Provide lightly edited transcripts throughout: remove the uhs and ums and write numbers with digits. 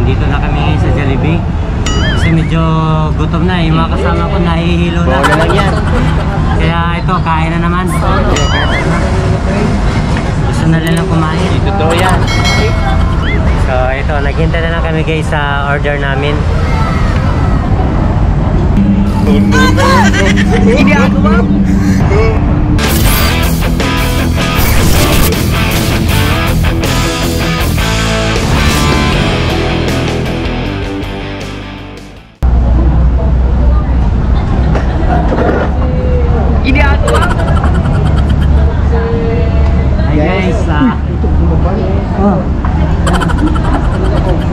nandito na kami ngayon sa Jollibee. Kasi medyo gutom na, yung mga kasama ko nahihilo na. Bola lang yan. Kaya ito, kain na naman. Gusto na lang kumain. Totoo yan. So ito, naghintay na lang kami guys sa order namin. Hindi ako ba? Hindi ako ba? Hi guys,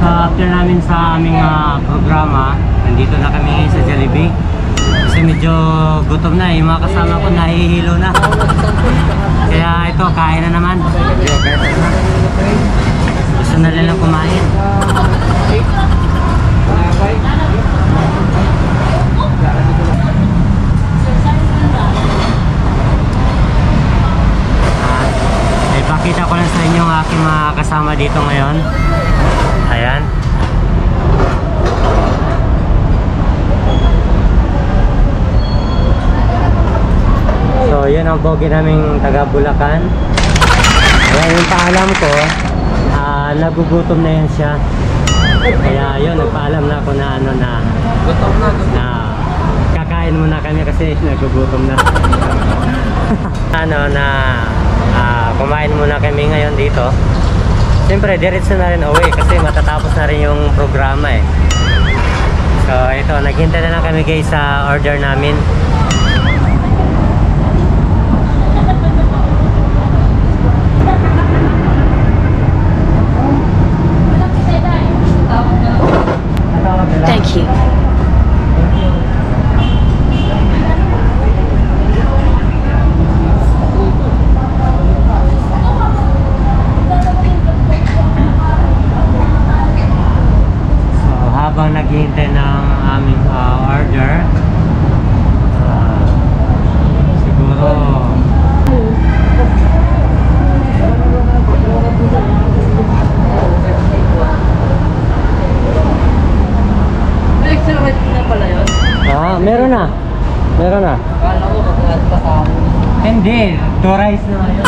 after namin sa aming programa, nandito na kami ngayon sa Jollibee. Kasi medyo gutom na, yung mga kasama ko nahihilo na. Kaya ito, kain na naman. Gusto na lang kumain. Ipakita ko lang sa inyo ang aking mga kasama dito ngayon. Ayan. So yun ang bogi naming taga Bulacan. Ayan yung paalam ko, nagugutom na yan siya. Kaya yun, nagpaalam na ako na ano na kakain muna kami kasi nagugutom na. Kumain muna kami ngayon dito. Siyempre diretso na rin uwi kasi matatapos na rin yung programa eh. So ito, naghintay na lang kami guys sa order namin. Thank you. Habang naghihintay ng aming order, siguro meron na. Kala ko mag-add pa sa amin. Hindi, 2 rice na yun.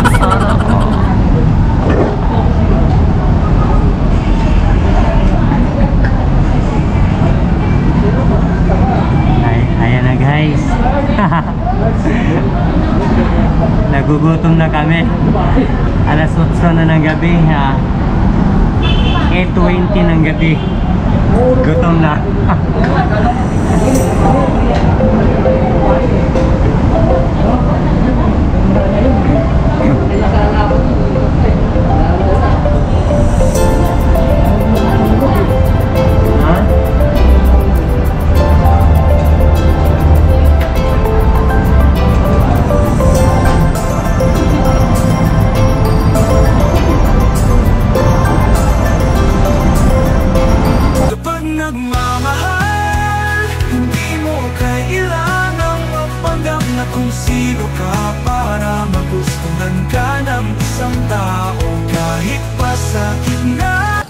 Ayan na guys. Nagugutom na kami. Alas 8 na ng gabi. 8:20 ng gabi. Gutom na. Kung sino ka para magustuhan ka ng isang tao kahit pa sa gitna.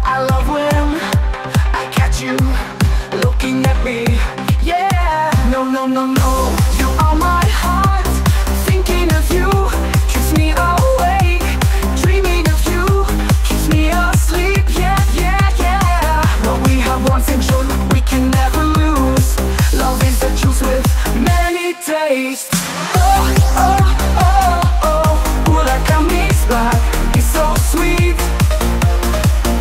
I love when I catch you looking at me. Yeah, no, you are my heart, thinking of you keeps me awake, dreaming of you keeps me asleep. One thing sure we can never lose. Love is the juice with many tastes. Oh, oh, oh, oh, Bulacan mix black is so sweet.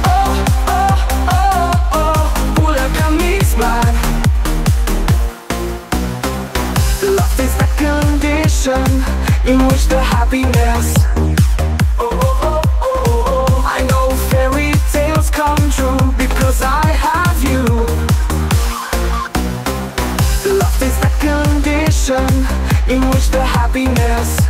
Oh, oh, oh, oh, Bulacan mix black. Love is the condition in which the happiness. Oh, oh, oh, oh, oh, I know fairy tales come true because I have you. Love is the condition in which the happiness.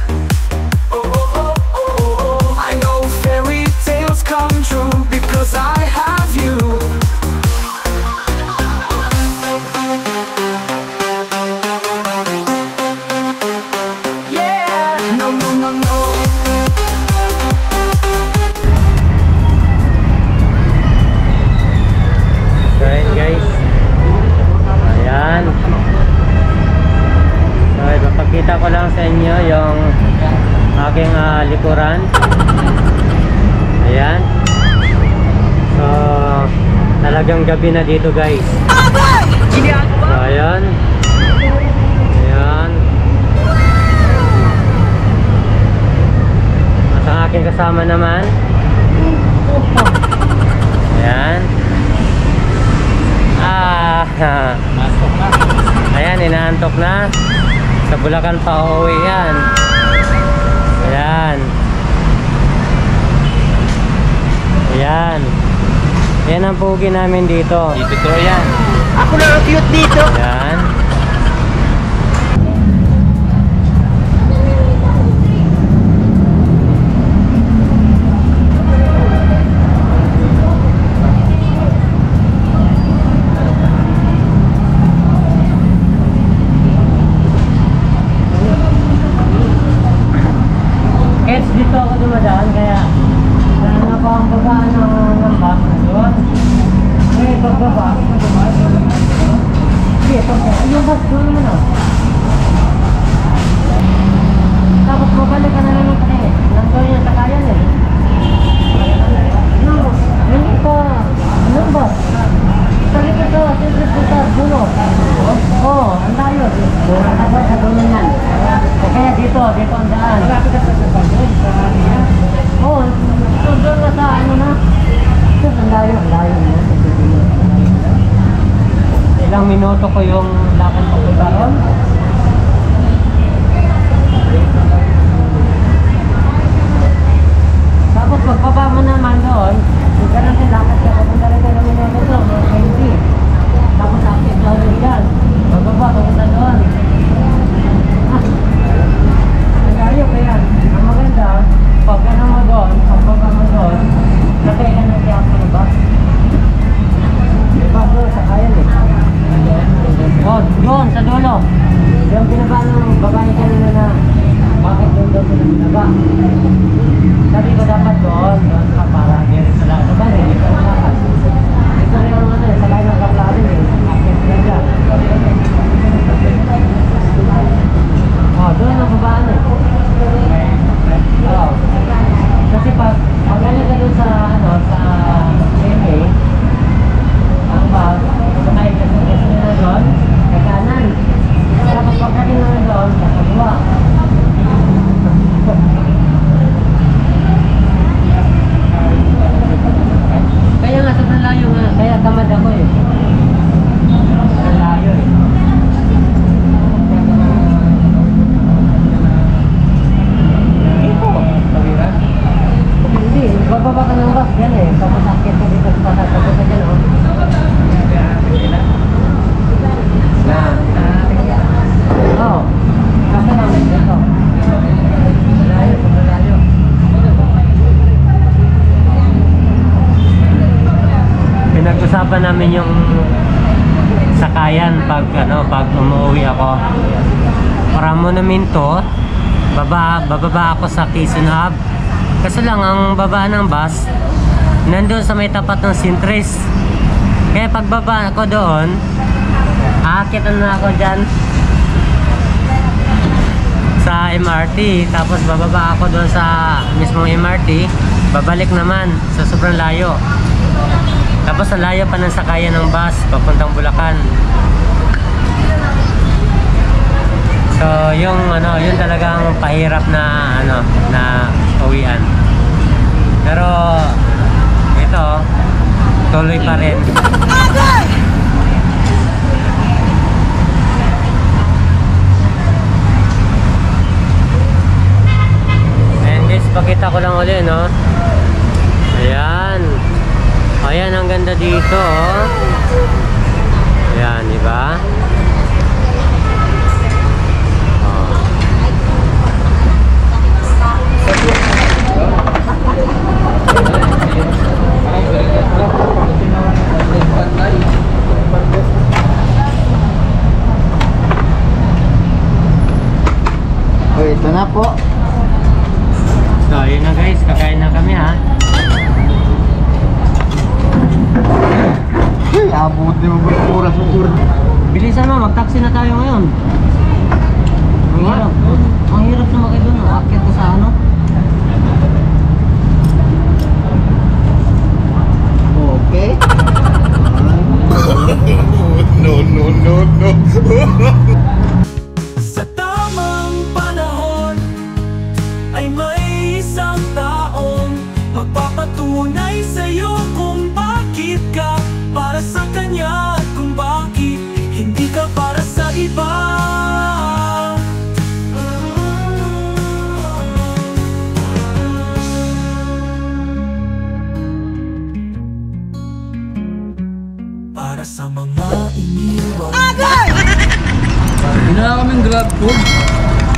Oh, oh, oh, oh, oh, I know fairy tales come true because I have you. Yeah, no, sa inyo yung aking likuran. Ayan. So, talagang gabi na dito guys. So, ayan. Ayan. At ang aking kasama naman. Ayan. Ayan, inaantok na. Sa Bulacan pa uuwi yan. Ayan. Ayan. Yan ang pugi namin dito. Dito to yan. Ako na ang cute dito. Ayan. Dito ako dumadaan kaya na pa ang babaan ng bus doon. Eh, pagbaba. Sige, yung bus doon naman tapos mabalik ka na lang ng tayo. Nandun yung sakayan eh. Yung iba, anong bus? Sa likod to, dulo. Oo, ang tayo. Tapos sa dulo yan. Kaya dito ang daan. Malapit ka sa doon. Oo, doon na sa ano na. Ang layo na. Ilang minuto ko yung lakad papunta ron. Tapos pagbaba mo naman doon, yung ganun din lakad ka papunta rin ng minuto doon, mga 20. Tapos active lang rin dyan. Pagbaba, papunta doon. Ang layo kaya. Ang maganda, pag ano mo doon, pagbaba mo doon, nakaya ka ng tiyak mo ba? Diba doon, sa kayan eh. Doon, sa dulo. Yung binaba ng babae kanina na bakit doon daw sila binaba? Sabi ko dapat doon ka para meron sila. Diba rin, dito ang lakas. Dito rin ang ano, sa layo ng kaplarin eh. Akit sila dyan. Doon ang babaan eh. Kasi pag galing ka doon sa ano, sa MA, ang bus, sakay ka sa kasi na doon, sa kanan. Tapos pag galing na doon, sa kaliwa. Kaya nga, sobrang layo nga. Kaya tamad ako eh. Sobrang layo eh. Hindi, bababa ka ng bus yan eh. Tapos akit ka dito sa patas. Tapos ka dyan oh. Oo. Kasi lang dito. Malayo, malayo. Pinag-usapan namin yung sakayan pag umuwi ako. Para monumento, bababa ako sa Quezon Hub. Kasi lang ang baba ng bus nandun sa may tapat ng Sintris. Kaya pagbaba ako doon, aakyat na ako dyan sa MRT. Tapos bababa ako doon sa mismong MRT, babalik naman sa sobrang layo. Tapos ang layo pa ng sakayan ng bus papuntang Bulacan. So yung yun talagang pahirap na na uwian. Pero ito tuloy pa rin. And guys, pakita ko lang ulit no. Ayan. Ayan ang ganda dito oh. Ayan, di ba? Ito na po. So, yun na guys, kakain na kami ha. Uy, abot din mo ba oras ng oras? Bilisan mo, mag-taxi na tayo ngayon. hirap. Ang hirap sumakay doon. Aakyat ka sa ano. Okay. No. Sa tamang panahon ay may isang taong magpapatunay sa'yo kung bakit ka para sa kanya at kung bakit hindi ka para sa iba. Para sa mga iniwan. Ginawa kaming grab food,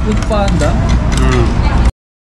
food panda.